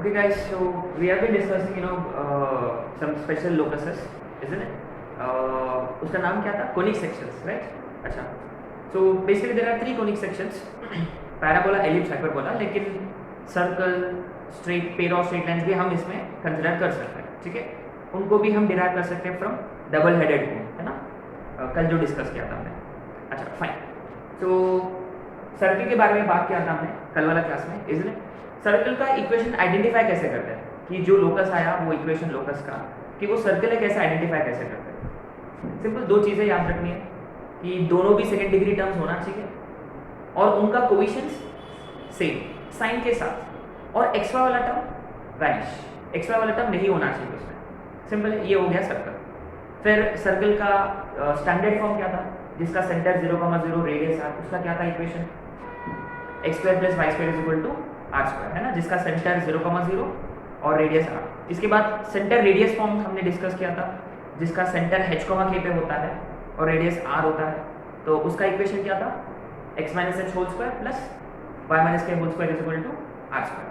Okay guys, so we have been discussing some special locuses, isn't it? उसका नाम क्या था? Conic sections, right? अच्छा, so basically there are three conic sections, parabola, ellipse, hyperbola, लेकिन circle, straight, pair of straight lines भी हम इसमें consider कर सकते हैं, ठीक है? उनको भी हम derive कर सकते हैं from double headed cone, है ना? कल जो डिस्कस किया था हमने. अच्छा, फाइन. तो सर्कल के बारे में बात किया था हमने कल वाला क्लास में, isn't it? सर्कल का इक्वेशन आइडेंटिफाई कैसे करते हैं कि जो लोकस आया वो इक्वेशन लोकस का कि वो सर्कल है कैसे आइडेंटिफाई कैसे करते हैं. सिंपल दो चीज़ें याद रखनी है कि दोनों भी सेकेंड डिग्री टर्म्स होना चाहिए और उनका कोएफिशिएंट्स सेम साइन के साथ, और एक्स वाई वाला टर्म वैनिश, एक्स वाई वाला टर्म नहीं होना चाहिए उसमें. सिंपल है, ये हो गया सर्कल. फिर सर्कल का स्टैंडर्ड फॉर्म क्या था जिसका सेंटर 0,0 रेडियस है, उसका क्या था equation? X square plus Y square is equal to are square, है ना, जिसका सेंटर 0,0 और रेडियस आर. इसके बाद सेंटर रेडियस फॉर्म हमने डिस्कस किया था जिसका सेंटर h, k पे होता है और रेडियस r होता है. तो उसका इक्वेशन क्या था? x minus h whole square plus y minus k whole square is equal to are square.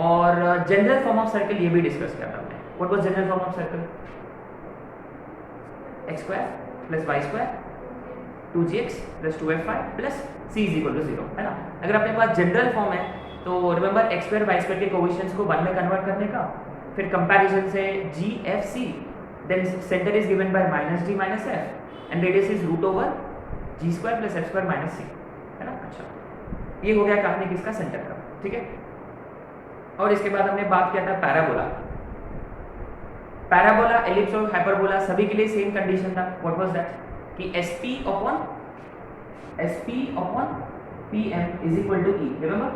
और जनरल फॉर्म ऑफ सर्कल ये भी डिस्कस किया था हमने. What was general form of circle? X square plus Y square 2gx plus 2fy plus c is equal to 0, है ना. अगर अपने पास जनरल फॉर्म है तो remember X square Y square के कोएफिशिएंट्स को 1 में कन्वर्ट करने का, फिर कंपैरिजन से g f c, then centre is given by -d - f and radius is root over g square plus f square minus c, है ना. अच्छा, ये हो गया कहानी किसका? सेंटर का, ठीक है. और इसके बाद हमने बात किया था पैराबोला. पैराबोला, एलिप्स और हाइपरबोला सभी के लिए सेम कंडीशन था. What was that? कि sp upon pm is equal to e. Remember,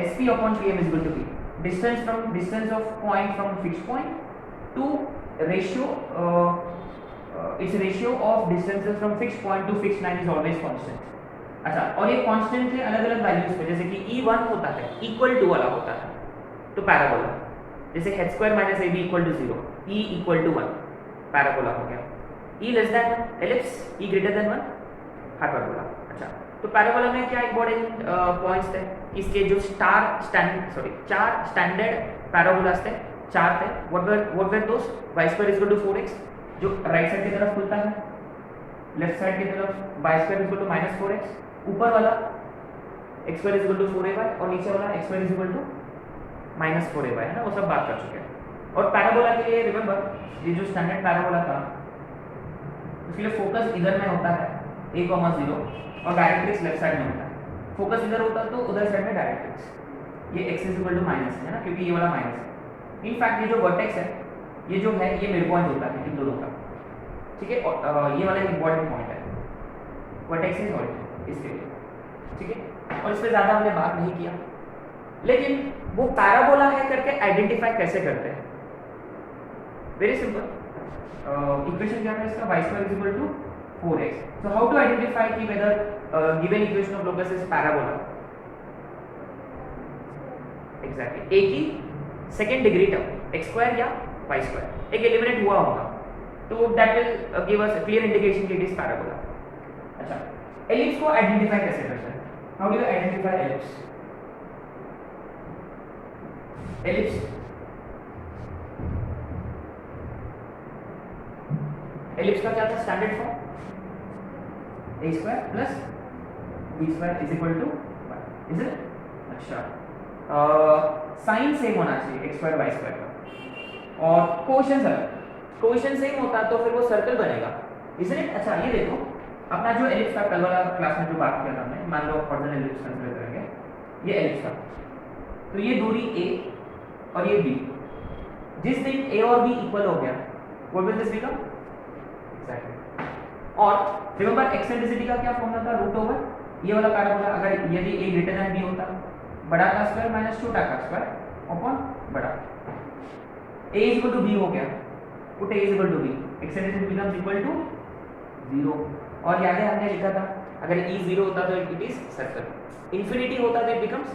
sp upon pm is equal to p. Distance of point from fixed point to ratio its ratio of distances from fixed point to fixed line is always constant. अच्छा, और ये constant है अलग अलग values पे, जैसे कि e1 होता है इक्वल टू वाला होता है तो पैराबोला, जैसे h square minus ab equal to 0, e equal to 1 parabola हो गया. e less than 1 ellipse, e greater than 1 hyperbola. अच्छा, तो पैराबोला में क्या इंपॉर्टेंट पॉइंट्स थे? इसके जो चार स्टैंडर्ड पैराबोलास थे, चार थे. What were those? y square is equal to 4x जो राइट साइड की तरफ खुलता है, लेफ्ट साइड की तरफ y square is equal to -4x, ऊपर वाला x square is equal to 4ay और नीचे वाला x square is equal to -4ay, है ना. वो सब बात कर चुके हैं. और पैराबोला के लिए रिमेंबर ये जो स्टैंडर्ड पैराबोला था उसके लिए फोकस इधर में होता है a,0 और डायरेक्ट्रिक्स लेफ्ट साइड में होता है. फोकस इधर होता है तो उधर साइड में डायरेक्ट्रिक्स. ये x is equal to minus है ना, क्योंकि ये वाला माइनस है. इनफैक्ट ये जो वर्टेक्स है ये जो है ये मिड पॉइंट होता है इन दोनों का, ठीक है. और ये वाला एक इंपॉर्टेंट पॉइंट है, वर्टेक्स इज ऑरिजिन इसके लिए, ठीक है. और इस पर ज़्यादा हमने बात नहीं किया, लेकिन वो पैराबोला है करके आइडेंटिफाई कैसे करते हैं? Very simple. इक्वेशन क्या है इसका? y square is equal to 4x. So how to identify कि whether given equation of locus is parabola? Exactly. एक ही second degree term x square या y स्क्वायर एक एलिमिनेट हुआ होगा तो that will give us a clear indication कि it is parabola. अच्छा, एलिप्स को आइडेंटिफाई कैसे करते हैं? How do you identify ellipse? Ellipse का क्या था standard form? a square plus b square is equal to 1, is it? अच्छा, साइन सेम होना चाहिए x स्क्वायर y स्क्वायर का, और कोएफिशिएंट्स अलग. कोएफिशिएंट सेम होता तो फिर वो सर्कल बनेगा, इज इट? अच्छा, ये देखो अपना जो एलिप्स था कल वाला क्लास में जो बात किया था हमने, मान लो ऑरिजिनल एलिप्स कंसीडर करेंगे. ये एलिप्स था तो ये दूरी a और ये b, जिस दिन a और b इक्वल हो गया what will this become? Exactly. और रिमेंबर एक्सेंट्रिसिटी का क्या फॉर्मूला था? रूट ओवर ये वाला पैराबोला, अगर यदि a ग्रेटर देन b होता बड़ा का स्क्वायर माइनस छोटा का स्क्वायर अपॉन बड़ा. a is equal to b हो गया, put a is equal to b, eccentricity becomes equal to 0. और याद है हमने लिखा था अगर e 0 होता तो इट इज सर्कल, इंफिनिटी होता तो it becomes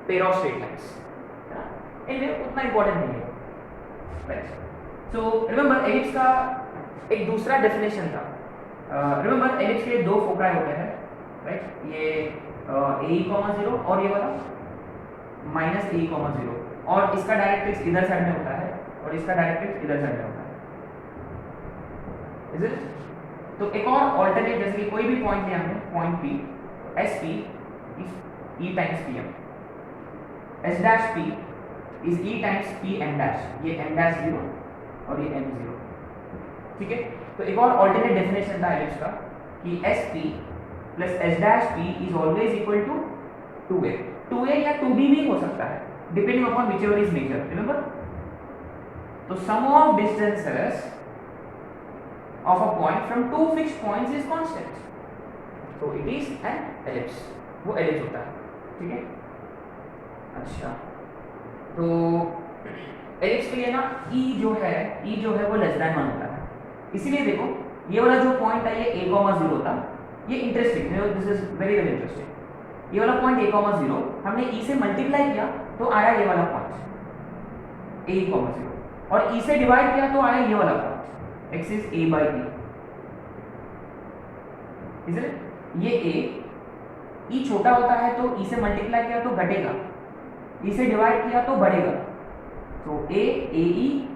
pair of straight lines. इनमें उतना इंपॉर्टेंट नहीं है. राइट. सो रिमेंबर एलिप्स का एक दूसरा डेफिनेशन था. रिमेंबर एलिप्स के दो फोकाई होते हैं, राइट. ये a, 0 और ये वाला माइनस ए कॉमा 0, और इसका डायरेक्ट्रिक्स इधर साइड में होता है और इसका डायरेक्ट्रिक्स इधर साइड में होता है। Is it? तो एक और ऑल्टरनेट, जैसे कि कोई भी पॉइंट लिया हमने, point P, S P is E times P M, S dash P is E times P M dash, ये एम डैश 0 और ये एम 0, ठीक है। तो एक और ऑल्टरनेट डेफिनेशन था एलिप्स का कि S P plus S dash P is always equal to 2a, 2a या 2b भी हो सकता है, depending upon whichever is major, remember. तो sum of distances of a point from two fixed points is constant, so it is an ellipse, वो ellipse होता है, ठीक है। अच्छा, तो ellipse के लिए ना e जो है वो लेस देन 1 होता है, इसीलिए देखो ये वाला जो पॉइंट है ये a, 0 था, ये इंटरेस्टिंग है, this is very very interesting. ये वाला पॉइंट a, 0 हमने e से मल्टीप्लाई किया तो आया ये वाला पॉइंट a, 0, और e से डिवाइड किया तो आया ये वाला point x is a by b, इसे ये a, e छोटा होता है तो e से मल्टीप्लाई किया तो घटेगा, e से डिवाइड किया तो बढ़ेगा, तो a e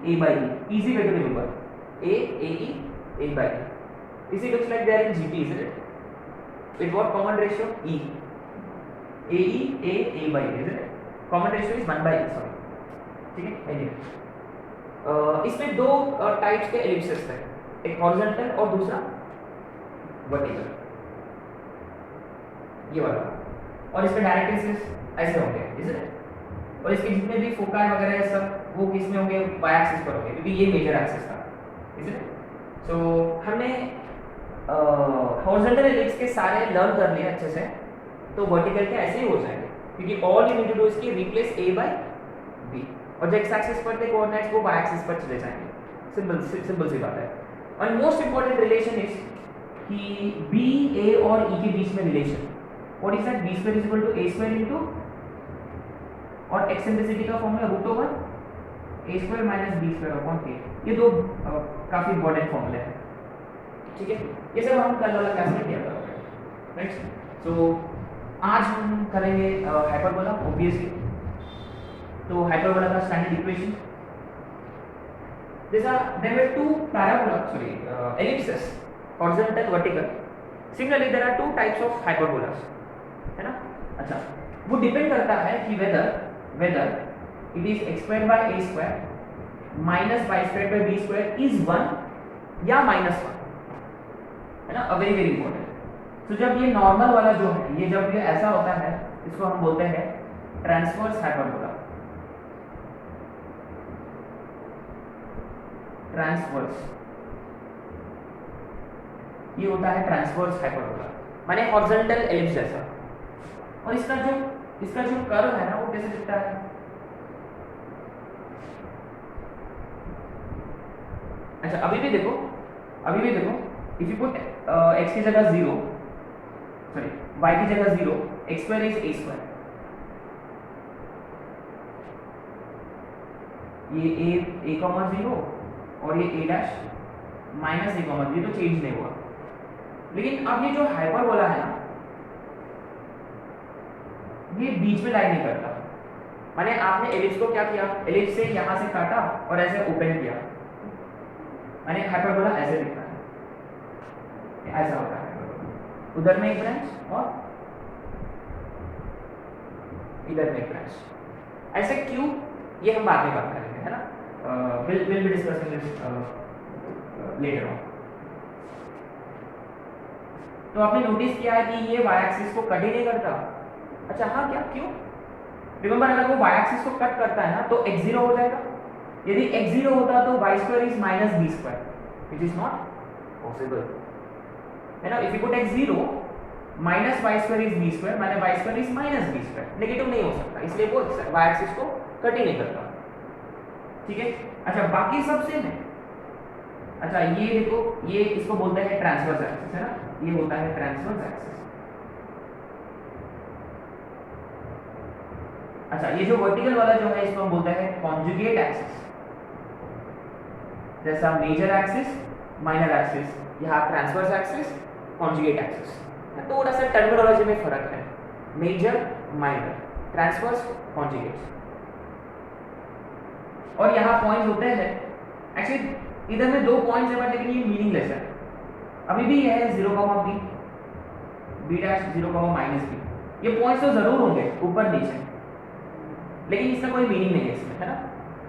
a by b, easy way to remember, a e a by b, this looks like they are in GP, isn't it? With what common ratio? e a by b, isn't it? Common ratio is 1 by e, sorry, ठीक है। anyway, इसमें दो types के एलिप्सेस थे, एक horizontal और दूसरा vertical, ये वाला, और इसके डायरेक्ट्रिक्स ऐसे होंगे, इज और इसके जितने भी फोकाई वगैरह है सब वो किस में होंगे, वाई एक्सिस पर होंगे, क्योंकि ये मेजर एक्सिस था, इज सो हमने हॉरिजॉन्टल एलिप्स के सारे लर्न कर लिए अच्छे से, तो वर्टिकल के ऐसे ही हो जाएंगे, क्योंकि all you need to do is की रिप्लेस a by b, और जो एक्स एक्सिस पर थे कोऑर्डिनेट्स वो वाई एक्सिस पर चले जाएंगे, सिंपल सी बात है। और मोस्ट इंपॉर्टेंट रिलेशन इज कि b, a और e के बीच में relation, what is that, b square is equal to a square into, और एक्सेंट्रिसिटी का formula √a square minus b square upon a, ये दो काफी इंपॉर्टेंट फॉर्मूले हैं, ठीक है। ये सब हम कल वाला क्लास में किया करेंगे, राइट। सो आज हम करेंगे हाइपरबोला, ऑब्वियसली। तो हाइपरबोला का standard equation, there were two ellipses, horizontal, vertical. Similarly, there are two types of hyperbolas, है ना। अच्छा, वो डिपेंड करता है कि whether it is x square by a square minus y square by b square is 1 या -1, है ना, वेरी वेरी इंपॉर्टेंट। तो जब ये नॉर्मल वाला जो है, ये जब ये ऐसा होता है, इसको हम बोलते हैं ट्रांसवर्स हाइपरबोला, ट्रांसवर्स, ये होता है ट्रांसवर्स हाइपरबोला, माने हॉरिजॉन्टल एलिप्स जैसा। और इसका जो कर्व है ना, वो कैसे दिखता है, अच्छा अभी भी देखो, इफ यू पुट x की जगह 0, सॉरी y की जगह 0, x square is a square, ये a, 0 और ये a डैश माइनस a, 0 तो चेंज नहीं हुआ। लेकिन अब ये जो हाइपरबोला है ना, ये बीच में लाइन नहीं करता, माने आपने एलिप्स को क्या किया, एलिप्स से यहां से काटा और ऐसे ओपन किया, माने हाइपरबोला ऐसे दिखता है, ऐसा होता है, उधर में एक ब्रांच और इधर में एक ब्रांच, ऐसे क्यों, ये हम बाद में बात करेंगे, है ना। Will be discussing this later on. तो आपने नोटिस किया है कि ये y एक्सिस को कट ही नहीं करता। अच्छा हाँ, क्या, क्यों? रिमेंबर, अगर वो y एक्सिस को कट करता है ना तो x 0 हो जाएगा, यदि x 0 होता तो y square is minus b square, which is not possible, है ना। If you put x 0 minus y square is b square, माने y square is minus b square, negative नहीं हो सकता, इसलिए वो y एक्सिस को कट ही नहीं करता, ठीक है। अच्छा, बाकी सब सेम है। अच्छा, ये देखो, ये इसको बोलते हैं ट्रांसवर्स एक्सिस, है ना, ये होता है ट्रांसवर्स एक्सिस। अच्छा, ये जो वर्टिकल वाला जो है, इसको हम बोलते हैं कॉन्जुगेट एक्सिस, जैसा मेजर एक्सिस, माइनर एक्सिस, यहाँ ट्रांसवर्स एक्सिस, कॉन्जुगेट एक्सिस। थोड़ा सा टर्मिनोलॉजी में फर्क है, मेजर माइनर, ट्रांसवर्स कॉन्जुगेट्स। और यहाँ पॉइंट्स होते हैं, एक्चुअली इधर में 2 पॉइंट्स है बट लेकिन ये मीनिंगलेस है। अभी भी ये है 0, B, B dash 0, minus B, ये पॉइंट्स तो जरूर होंगे ऊपर नीचे, लेकिन इसका कोई मीनिंग नहीं है इसमें, है ना,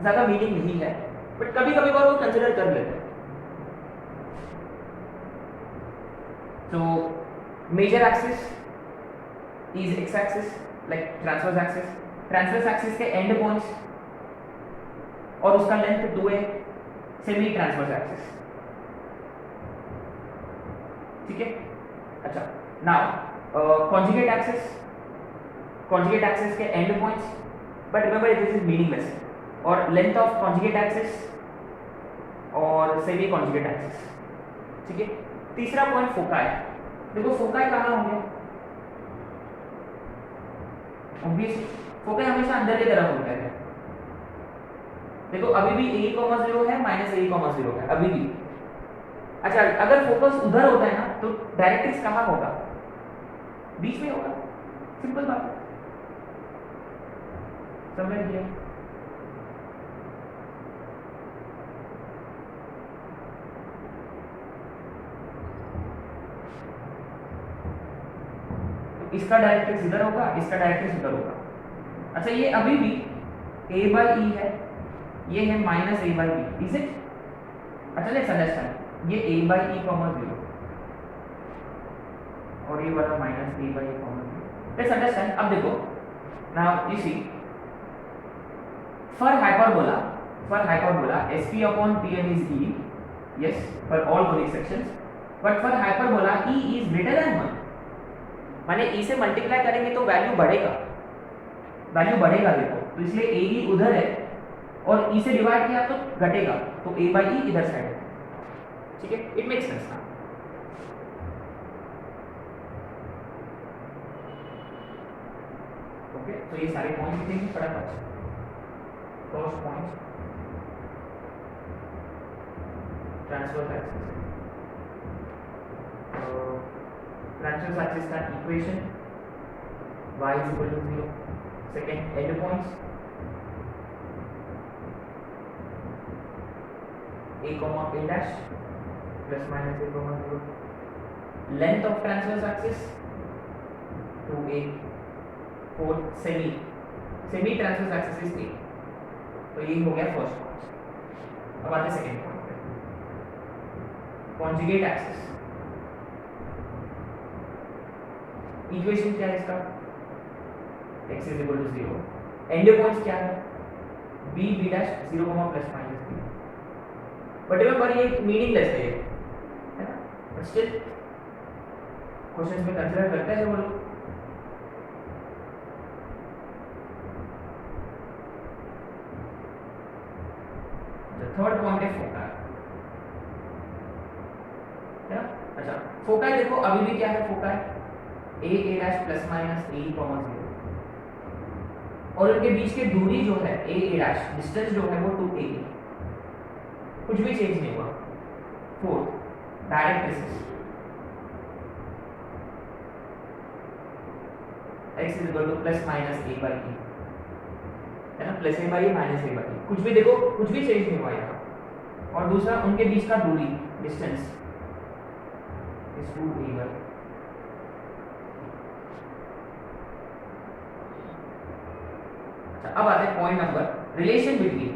ज़्यादा मीनिंग नहीं है, बट कभी कभी बार वो कंसिडर कर लेते हैं। तो major axis is X axis like transverse axis, transverse axis के एंड पॉइंट्स और उसका length 2a, semi transverse axis, ठीक है। अच्छा, now conjugate axis, conjugate axis के end points, but remember this is meaningless, और लेंथ ऑफ कॉन्जुगेट एक्सिस और semi conjugate axis, ठीक है। तीसरा पॉइंट फोकाई। देखो फोकाई कहाँ होंगे, ऑब्वियसली फोकाई हमेशा अंदर की तरफ होता है। देखो अभी भी a, 0 है, माइनस a, 0 है अभी भी। अच्छा, अगर फोकस उधर होता है ना तो डायरेक्ट्रिक्स कहाँ होगा, बीच में होगा, सिंपल बात है, समझ गया। इसका डायरेक्ट्रिक्स इधर होगा, इसका डायरेक्ट्रिक्स इधर होगा। अच्छा, ये अभी भी a by e है, ये है minus a by b, is it? अच्छा लेट्स अंडरस्टैंड, ये a by e, 0 और ये वाला minus a by e, 0। Let's understand. अब देखो, now you see, for hyperbola sp upon pn is e, yes, for all conic sections, but for hyperbola e is greater than 1, माने e से multiply करेंगे तो value बढ़ेगा, देखो, तो इसलिए a ही उधर है और e से डिवाइड किया तो घटेगा, तो a by e इधर साइड है, ठीक है, इट मेक्स सेंस ना। ओके, तो ये सारे पॉइंट्स लिखेंगे फटाफट। First point, transverse axis, transverse axis का equation y is equal to 0, second end points a, a dash plus minus a, 0, length of transverse axis 2a, fourth semi transverse axis is a, तो ये हो गया first point. अब आते second point पे, conjugate axis, equation क्या है इसका, x is equal to 0, and points क्या है, b, b dash 0, plus minus b, but remember ये मीनिंगलेस है ना, बट स्टिल क्वेश्चंस में कंसीडर करते हैं वो लोग। थर्ड पॉइंट है फोकाई, है ना। अच्छा, फोकाई देखो अभी भी क्या है, foci a dash plus minus a, 0, और उनके बीच की दूरी जो है a dash, डिस्टेंस जो है वो 2a, कुछ भी चेंज नहीं हुआ। Fourth, directrix, x is equal to plus minus a by e, है ना, plus a by e minus a by e, कुछ भी देखो, कुछ भी चेंज नहीं हुआ यहाँ। और दूसरा, उनके बीच का दूरी, डिस्टेंस इज 2a। अब आते हैं point number, relation between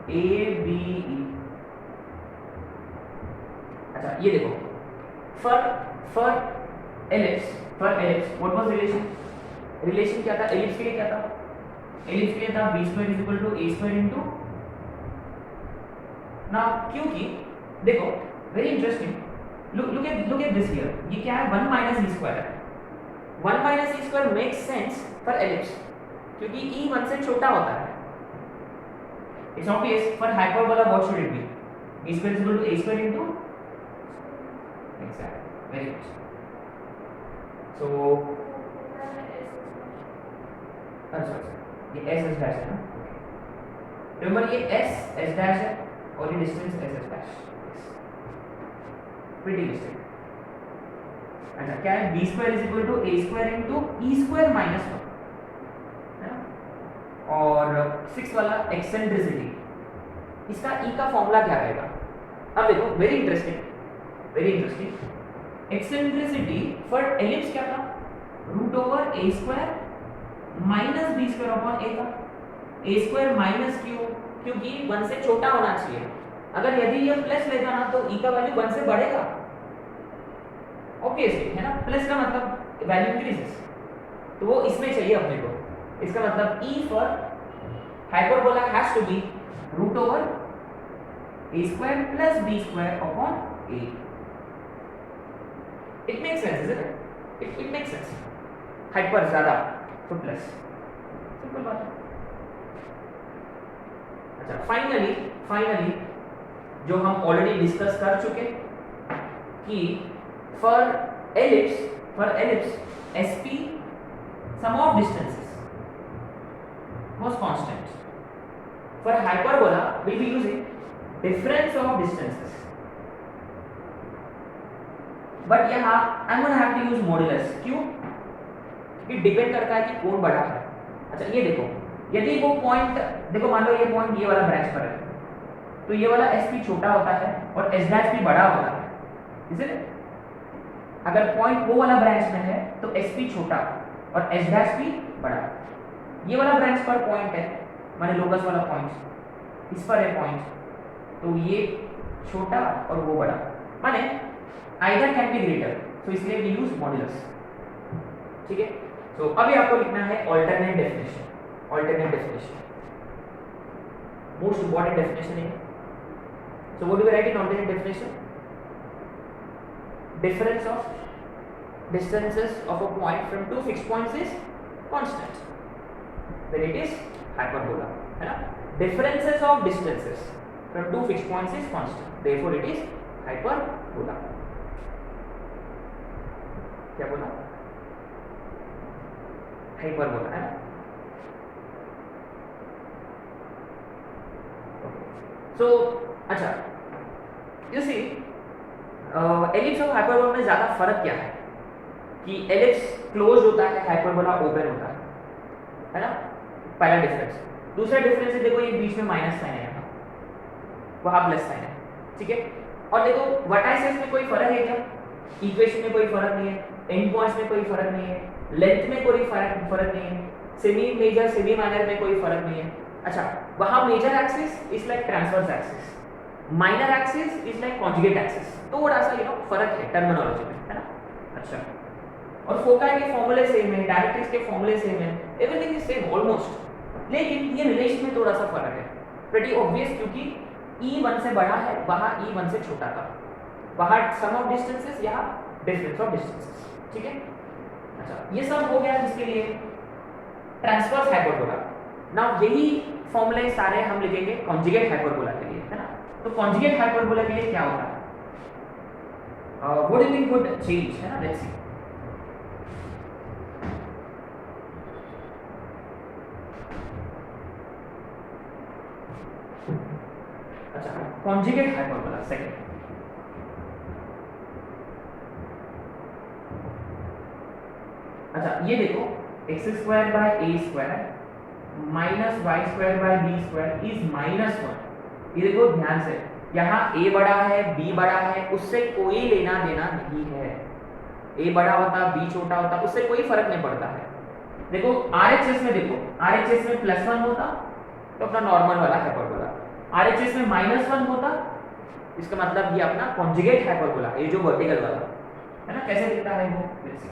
a b e। अच्छा, ये देखो, for ellipse what was relation क्या था, एलिप्स के लिए क्या था, एलिप्स के लिए था b square is equal to a square into, now क्योंकि देखो very interesting, look at this here, ये क्या है, 1 माइनस e स्क्वायर है। 1 minus e square makes sense for ellipse, क्योंकि e 1 से छोटा होता है। It's obvious, for hyperbola what should it be, b square is equal to a square into, exact, very good. So अच्छा, ये s dash है ना, रिमेंबर ये s डैश है और ये डिस्टेंस s डैश, प्रीटी डिस्टेंस। अच्छा क्या है, B square is equal to A square into E square minus 1, है ना। और 6 वाला एक्सेंट्रिसिटी, इसका ई का फॉर्मूला क्या रहेगा। अब देखो very interesting, very interesting. Eccentricity for ellipse क्या था, root over A square minus b square upon a था। ए स्क्वायर माइनस क्यों, क्योंकि 1 से छोटा होना चाहिए। अगर यदि ये प्लस लेगा ना तो ई का वैल्यू 1 से बढ़ेगा, ऑब्वियसली, है ना। प्लस का मतलब वैल्यू इंक्रीजेस, तो वो इसमें चाहिए अपने को। इसका मतलब E for hyperbola has to be root over A square plus B square upon A. It makes sense, is it? It makes sense. Hyper ज्यादा तो प्लस, सिंपल बात है। अच्छा फाइनली जो हम ऑलरेडी डिस्कस कर चुके कि for ellipse SP sum of distances was constant. For hyperbola will be using difference of distances, but यहाँ I am gonna have to use modulus. क्यों? क्योंकि डिपेंड करता है कि कौन बड़ा है। अच्छा ये देखो, यदि वो पॉइंट, देखो मान लो ये पॉइंट ये वाला ब्रांच पर है, तो ये वाला एस पी छोटा होता है और एस डैश भी बड़ा होता है, इसलिए अगर पॉइंट वो वाला ब्रांच में है तो एस पी छोटा और एस डैश भी बड़ा। ये वाला ब्रांच पर पॉइंट है, माने लोकस वाला पॉइंट इस पर है पॉइंट, तो ये छोटा और वो बड़ा, माने आइदर कैन बी ग्रेटर, तो इसलिए वी यूज मॉड्यूलस। ठीक है, तो अभी आपको लिखना है alternate definition. Alternate definition most important definition है। So what do we write in alternate definition? Difference of distances of a point from two fixed points is constant, then it is hyperbola, है ना। Differences of distances from two fixed points is constant, therefore it is hyperbola। क्या बोला? hyperbola, है ना। So अच्छा you see ellipse और hyperbola में ज्यादा फर्क क्या है कि एलिप्स क्लोज होता है, हाइपरबोला ओपन होता है ना। पहला डिफरेंस। दूसरा डिफरेंस है, देखो ये बीच में माइनस साइन है, यहाँ वहां प्लस साइन है, ठीक है। और देखो वर्टाइसेस में कोई फर्क है क्या? इक्वेशन में कोई फर्क नहीं है, एंड पॉइंट्स में कोई फर्क नहीं है, लेंथ में कोई फर्क नहीं है, सेमी मेजर सेमी माइनर में कोई फर्क नहीं है। अच्छा वहां major axis is like transverse axis, minor axis is like conjugate axis, थोड़ा सा फर्क है टर्मिनोलॉजी में, है ना। अच्छा और फोकाई के फॉर्मूले सेम है, डायरेक्ट्रिक्स के फॉर्मूले सेम है, एवरीथिंग इज सेम ऑलमोस्ट, लेकिन ये रिलेशन में थोड़ा सा फर्क है, प्रीटी ऑब्वियस, क्योंकि E1 से बड़ा है, वहां E1 से छोटा था, वहां सम ऑफ डिस्टेंसेस, यहाँ डिफरेंस ऑफ डिस्टेंसेस, ठीक है। अच्छा ये सब हो गया जिसके लिए ट्रांसवर्स हाइपरबोला। नाउ यही फॉर्मूले सारे हम लिखेंगे कॉन्जुगेट हाइपरबोला के लिए, है ना। तो कॉन्जुगेट हाइपरबोला के लिए क्या होता है, what do you think would change, है ना। Let's see. अच्छा कॉन्जुगेट हाइपरबोला सेकंड, अच्छा ये देखो X square by A square minus Y square by B square is -1। ये देखो ध्यान से, यहाँ a बड़ा है b बड़ा है, उससे कोई लेना देना नहीं है। a बड़ा होता b छोटा होता उससे कोई फर्क नहीं पड़ता है। देखो RHS में, देखो RHS में +1 होता तो अपना नॉर्मल वाला हाइपरबोला, RHS में -1 होता, इसका मतलब ये अपना कॉन्जुगेट हाइपरबोला, ये जो वर्टिकल वाला है ना। कैसे दिखता है वो, लेट्स सी।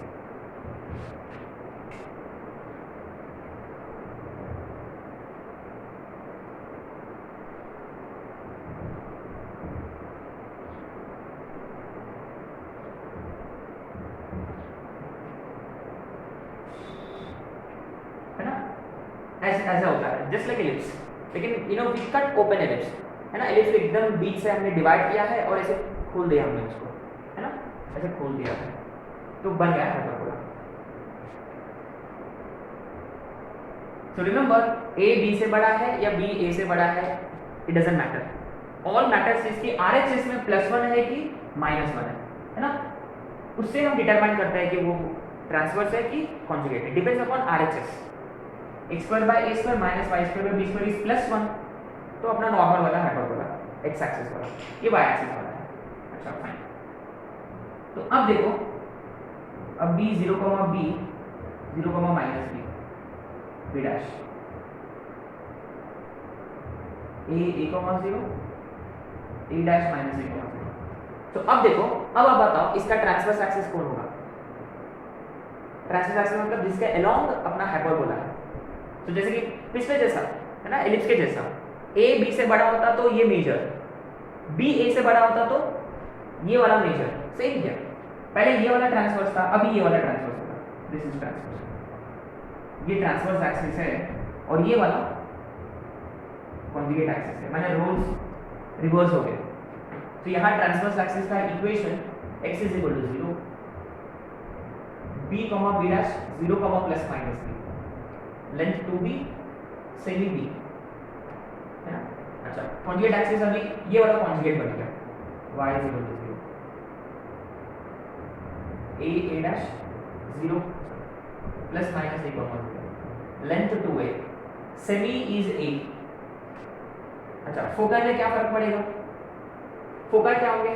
ऐसा होता है जस्ट लाइक एलिप्स, लेकिन वी कट ओपन एलिप्स, है ना। एलिप्स को एकदम बीच से हमने डिवाइड किया है और ऐसे खोल दिया हमने उसको, है ना, ऐसे खोल दिया है तो बन गया hyperbola. So remember a b से बड़ा है या b a से बड़ा है, it doesn't matter, all matters is कि RHS में +1 है कि -1 है ना। उससे हम डिटरमाइन करते हैं कि वो ट्रांसवर्स है कि कॉन्जुगेट है। Depends upon RHS. x square by a square minus y square by b square is +1, तो अपना नॉर्मल वाला हाइपरबोला x एक्सिस वाला, ये y एक्सिस वाला है। अच्छा फाइन। तो अब देखो, अब b 0, b 0, minus b dash a 0 a dash minus a 0। तो अब देखो, अब आप बताओ इसका ट्रांसवर्स एक्सिस कौन होगा? ट्रांसवर्स एक्सिस मतलब जिसके अलोंग अपना हाइपरबोला है। तो जैसे कि पिछले जैसा है ना, एलिप्स के जैसा, a b से बड़ा होता तो ये मेजर, b a से बड़ा होता तो ये वाला मेजर। सेम क्या, पहले ये वाला ट्रांसवर्स था, अभी ये वाला ट्रांसवर्स होगा। दिस इज ट्रांसवर्स, ये ट्रांसवर्स एक्सिस है और ये वाला कॉन्जुगेट एक्सिस है। मैंने रोल्स रिवर्स हो गए। तो यहाँ ट्रांसवर्स एक्सिस का equation x is equal to 0, b b dash 0, plus minus b, length 2b, semi b, है ना। अच्छा, कॉन्जुगेट एक्सिस अभी ये वाला कॉन्जुगेट बन गया, y is equal to 0, a dash 0, plus minus a, length 2a, semi is a। अच्छा, focus में क्या फर्क पड़ेगा? फोकस क्या होंगे?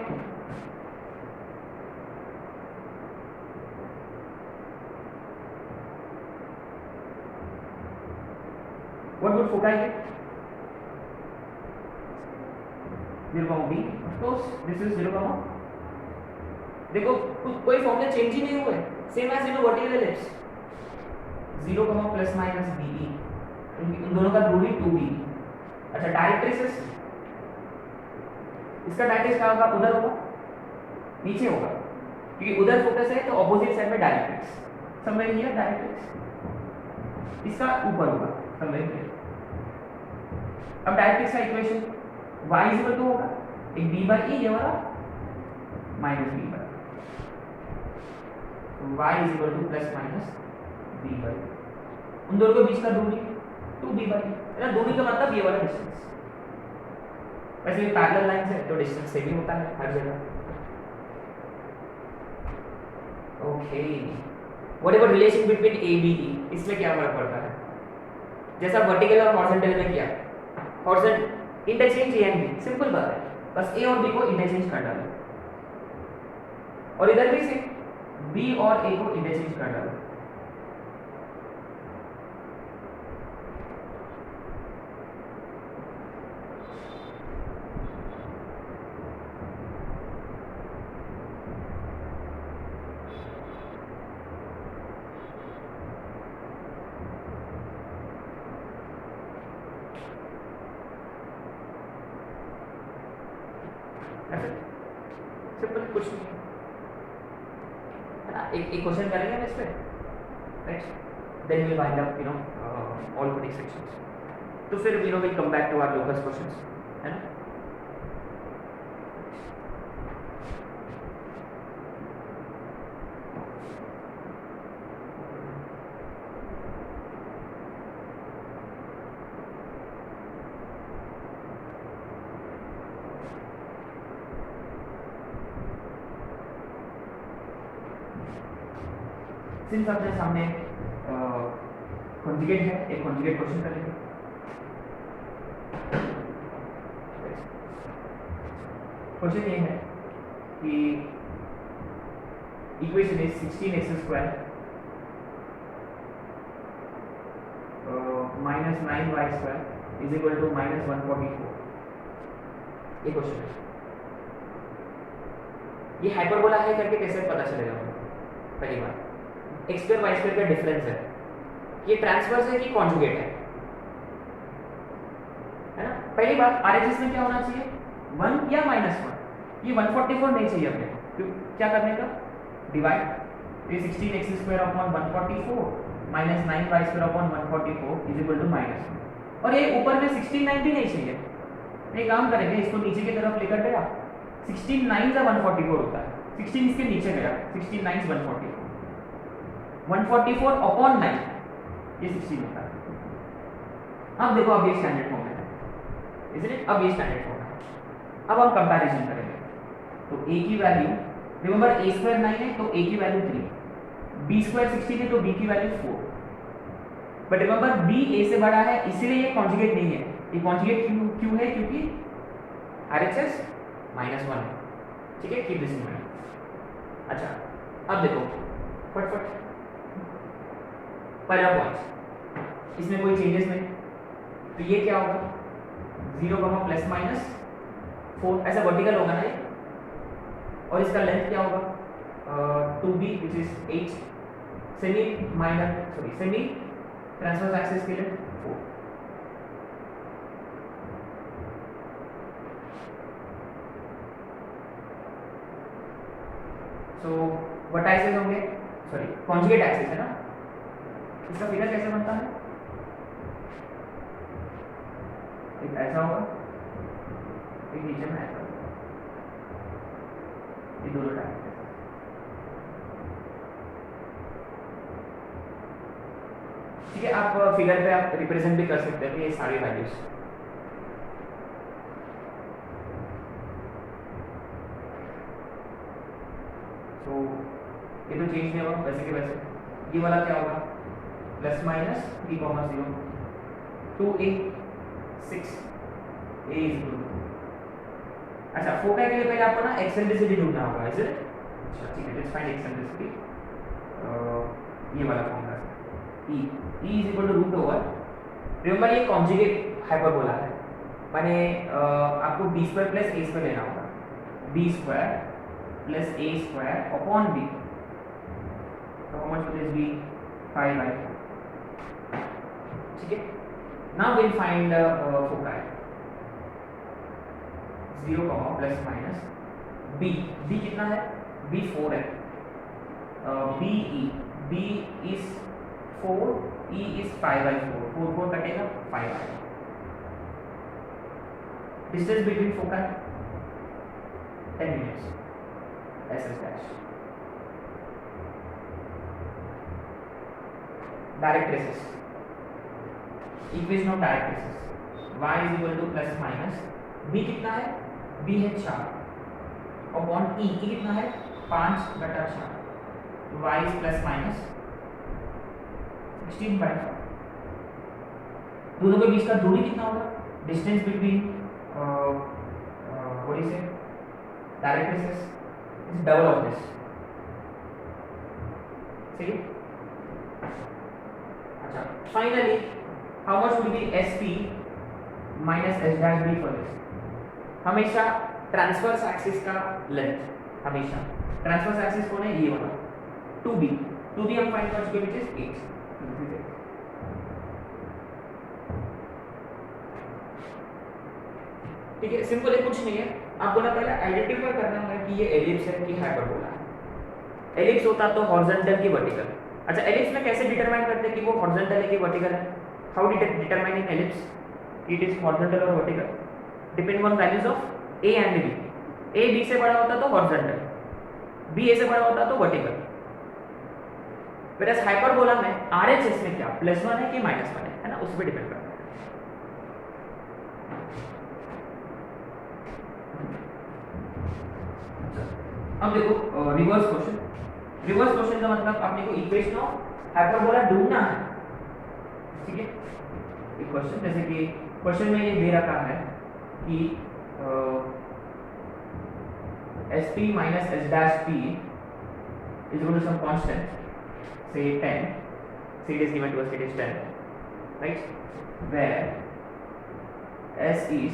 What would foci get? 0, b. Of course, this is 0, देखो कोई फॉर्मूला चेंज ही नहीं हुआ है, same as in vertical ellipse. 0, plus minus b, इन दोनों का दूरी 2b। अच्छा, डायरेक्ट्रिक्स, इसका डायरेक्ट्रिक्स क्या होगा? उधर होगा, नीचे होगा, क्योंकि उधर फोकस है तो ऑपोजिट साइड में डायरेक्ट्रिक्स, समवेयर हियर डायरेक्ट्रिक्स, इसका ऊपर होगा, समवेयर हियर। अब डायरेक्ट्रिक्स का equation y is equal to होगा एक b बाई e, ये वाला माइनस b बाई, तो y is equal to plus minus b by, उन दोनों के बीच का दूरी 2b बाई, है ना। दूरी का मतलब ये वाला डिस्टेंस। वैसे ये पैरेलल लाइंस है तो डिस्टेंस सेम ही होता है हर जगह। Okay, what about relation between a b e, इसमें क्या फर्क पड़ता है? जैसा वर्टिकल और हॉरिजॉन्टल में किया, horizontal interchange A and B, simple बात है, बस ए और बी को इंटरचेंज कर डालो, और इधर भी से बी और ए को इंटरचेंज कर डालो। सिंपल, कुछ नहीं है ना। एक क्वेश्चन करेंगे हम इस पे, right, then we wind up all body sections, तो फिर will come back to our locus questions, है ना। सिंस अपने सामने कॉन्जुगेट है, एक कॉन्जुगेट क्वेश्चन करेंगे। क्वेश्चन ये है कि equation is 16x square minus 9y square is equal to minus 144। ये क्वेश्चन है, ये हाइपरबोला है करके कैसे पता चलेगा? पहली बात, x स्क्वायर y स्क्वायर का डिफरेंस है, ये ट्रांसवर्स है कि कॉन्जुगेट है ना। पहली बात, आरएचएस में क्या होना चाहिए? 1 या -1। ये 144 नहीं चाहिए अपने को, क्यों? क्या करने का? डिवाइड, ये 16x square upon 144 minus 9y square upon 144 is equal to -1। और ये ऊपर में 16 भी नहीं चाहिए। एक काम करेंगे, इसको नीचे की तरफ लेकर गया, 16 9 144 होता है, 16 इसके नीचे गया, 16 9 144, 144 अपॉन 9 ये 16 होता है। अब देखो, अब ये स्टैंडर्ड फॉर्म है, इसलिए अब ये स्टैंडर्ड फॉर्म है। अब हम कंपैरिजन करेंगे, तो a की वैल्यू रिमेंबर a स्क्वायर 9 है तो a की वैल्यू 3, b स्क्वायर 16 है तो b की value 4। But remember b a से बड़ा है इसीलिए ये कॉन्जुगेट नहीं है। ये कॉन्जुगेट क्यों है? क्योंकि RHS -1 है। ठीक है, कीप दिस इन माइंड। अच्छा अब देखो फटफट पहला पॉइंट, इसमें कोई चेंजेस नहीं, तो ये क्या होगा 0, ±4, ऐसा वर्टिकल होगा ना ये, और इसका लेंथ क्या होगा 2b which is 8, semi transverse axis के लिए 4। सो वर्टाइसेस होंगे, सॉरी कॉन्जुगेट एक्सिस है ना, इसका फिगर कैसे बनता है? एक ऐसा होगा, एक नीचे में ऐसा होगा, ये दोनों टाइप। ठीक है, आप फिगर पे आप रिप्रेजेंट भी कर सकते हैं ये सारी वैल्यूज। तो ये तो चेंज नहीं होगा वैसे के वैसे। ये वाला क्या होगा ±3,0 2a 6 a is equal to। अच्छा फोकाई के लिए पहले आपको ना एक्सेंट्रिसिटी ढूंढना होगा, इज इट? अच्छा ठीक है, लेट्स फाइंड एक्सेंट्रिसिटी। ये वाला formula e is equal to √over। Remember ये कॉन्जुगेट हाइपरबोला है, माने आपको b square plus a square लेना होगा, b square plus a square upon b। तो how much will this be 5/4। ठीक है, now will find foci 0, ± b कितना है? b 4 है, b is 4, e is 5/4, 4 कटेगा 5 आएगा। Distance between foci 10 minutes, SS dash। Direct traces, equation of direct traces, y is equal to ± b कितना है? b है 4 अपॉन e कितना है 5/4, y is ±16/4। दोनों के बीच का दूरी कितना होगा? Distance between what is it direct traces is double of this. सही है। अच्छा finally how much would be SP minus S dash B for this? हमेशा ट्रांसवर्स एक्सिस का लेंथ, हमेशा ट्रांसवर्स एक्सिस कौन है? ये वाला 2b हम फाइंड कर चुके विच इज 8। ठीक है, सिंपल है, कुछ नहीं है। आपको ना पहले आइडेंटिफाई करना होगा कि ये एलिप्स है कि हाइपरबोला है। एलिप्स होता तो हॉरिजॉन्टल की वर्टिकल। अच्छा एलिप्स में कैसे डिटरमाइन करते हैं कि वो हॉरिजॉन्टल है कि वर्टिकल है? How determining ellipse? It is horizontal और vertical depending on values of a and b। a b से बड़ा होता तो हॉरिजॉन्टल, b a से बड़ा होता तो वर्टिकल। व्हेयरएज हाइपरबोला में RHS में क्या +1 है कि -1 है ना, उस पर डिपेंड करता है। अब देखो रिवर्स क्वेश्चन का मतलब आपने को इक्वेशन ऑफ हाइपरबोला ढूंढना है। ठीक है, एक क्वेश्चन जैसे कि क्वेश्चन में ये दे रखा है कि SP minus S dash P is equal to some constant, say 10, say it is given to us, it is 10, right, where S is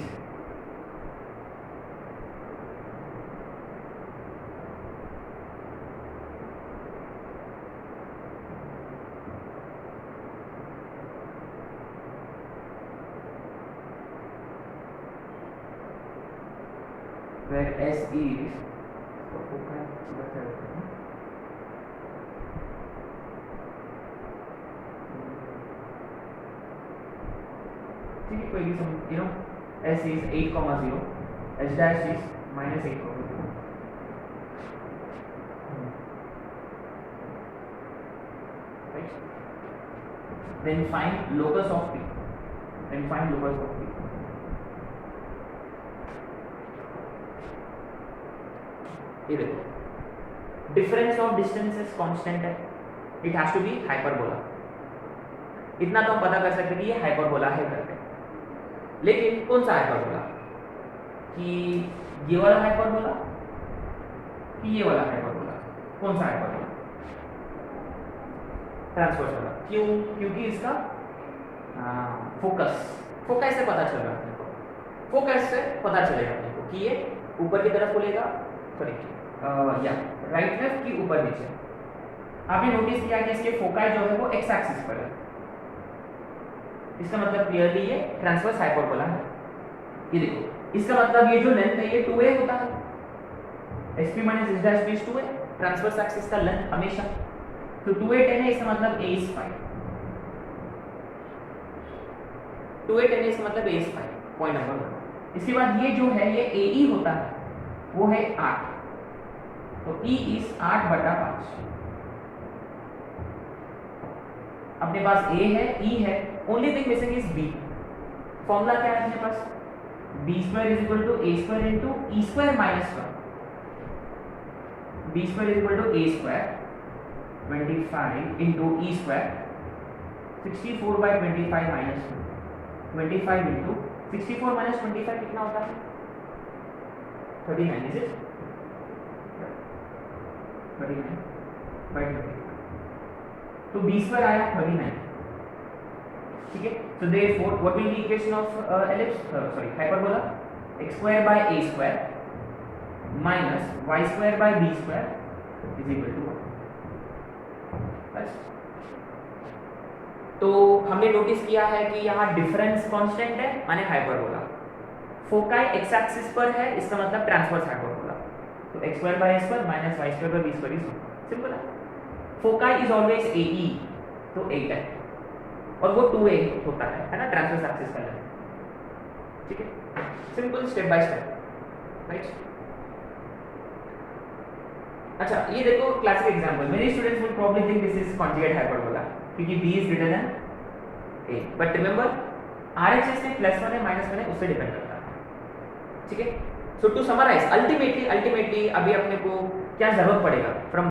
where S is कोई भी you know S is 8,0, S dash is -8,0, right? Then find locus of P. ये देखो difference of distances constant है, it has to be hyperbola. इतना तो हम पता कर सकते हैं कि ये हाइपरबोला है करके। लेकिन कौन सा हाइपरबोला, कि ये वाला हाइपरबोला कि ये वाला हाइपरबोला, कौन सा हाइपरबोला? ट्रांसवर्स वाला। क्यों? क्योंकि इसका फोकस से पता चल रहा है, फोकस से पता चलेगा अपने को कि ये ऊपर की तरफ खुलेगा, सॉरी या राइट लेफ्ट की ऊपर नीचे। आपने नोटिस किया कि इसके फोकाई जो है वो एक्स एक्सिस पर है, इसका मतलब क्लियरली ये ट्रांसवर्स हाइपरबोला है। ये देखो, इसका मतलब ये जो लेंथ है ये 2a होता है, sp minus s dash b is 2a, transverse axis का लेंथ हमेशा। तो 2a 10 है, इसका मतलब a is 5, 2a 10 है, इसका मतलब a is 5, पॉइंट नंबर 1। इसके बाद ये जो है ये ae होता है, वो है 8, तो e is 8/5। अपने पास a है, e है, only thing missing is b। Formula क्या है अपने पास? b² is equal to a square into e square minus 1। b² is equal to a square 25 into e square 64/25 minus 25 into 64 minus 25 कितना होता है? 39 इज इट? 39/25। तो b² आया 39, ठीक है। So therefore what will be equation of hyperbola? x² by a² minus y² by b² is equal to 1। तो हमने notice किया है कि यहाँ डिफरेंस कांस्टेंट है, माने हाइपरबोला। फोकाई एक्स एक्सिस पर है, इसका मतलब ट्रांसवर्स हाइपरबोला। तो x² by a² minus y² by b² is 1, simple है। फोकाई इज ऑलवेज AE, तो 8 है, और वो 2a होता है ना, ट्रांसवर्स एक्सिस का लेंथ, ठीक है। Simple, step by step, right. अच्छा, ये देखो classic example. Many students will probably think this is conjugate hyperbola क्योंकि b is greater than a, but remember RHS में +1 है -1 है, उससे डिपेंड करता है, ठीक है। सो टू समराइज, अल्टीमेटली अभी अपने को क्या जरूरत पड़ेगा फ्रॉम